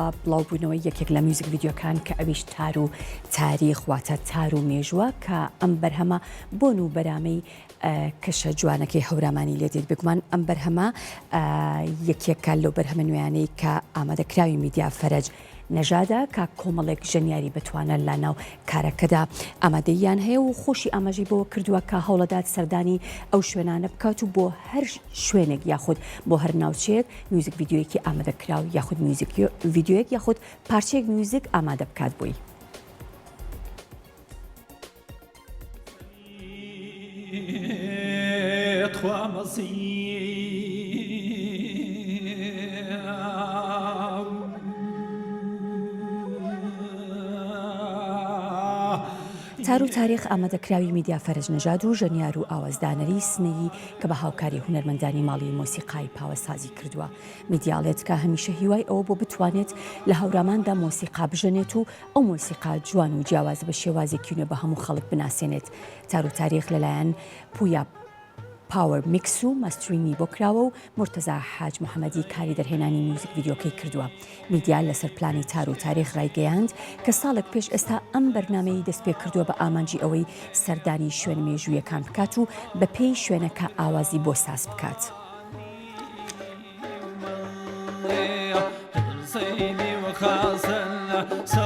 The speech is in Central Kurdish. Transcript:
بڵاوبوونەوەی یەکێک لە میوزیک ڤیدیۆکان کە ئەویش تار و تاریخ واتە تار و مێژووە کە ئەم بەرهەمە بۆن و بەرامەی کەشە جوانەکەی هەورامانی لێدێت بگومان ئەم بەرهەمە یەکێکە لەو بەرهەمە نوێیانەی کە ئامادەکراوی میدیا فەرەج نەژادا کە کۆمەڵێک ژەنیاری بتوانە لە ناو کارەکەدا ئامادەیان هەیە و خۆشی ئاماژەی بۆ کردووە کە هەوڵەدات سەردانی ئەو شوێنانە بکات و بۆ هەر شوێنێک یاخود بۆ هەر ناوچەیەک میوزیک ڤیدیۆیەکی ئامادەکراو یاخود میوزیک ڤیدیۆیەک یاخود پارچەیەک میوزیک ئامادە بکات بووی. تار و تاریخ ئامادەکراوی میدیا فەرەج نەژاد و ژەنیار و ئاوازدانەری سنەیی کە بە هاوکاری هونەرمەندانی ماڵی مۆسیقای پاوەسازی کردووە. میدیاڵێت کە هەمیشە هیوای ئەوە بۆ بتوانێت لە هەوراماندا مۆسیقا بژەنێت و ئەو مۆسیقا جوان و جیاواز بە شێوازێکی نوێ بە هەموو خەڵک بناسێنێت. تار و تاریخ لەلایەن پویا پاوەر میکس و ماسترینگی بۆ کراوە و مرتەزا حاج محەممەدی کاری دەرهێنانی میوزیک ڤیدیۆکەی کردووە. میدیا لەسەر پلانی تار و تاریخ ڕایگەیاند کە ساڵێک پێش ئێستا ئەم بەرنامەی دەست پێ کردووە بە ئامانجی ئەوەی سەردانی شوێن مێژوویەکان بکات و بە پێی شوێنەکە ئاوازی بۆ ساز بکات. سا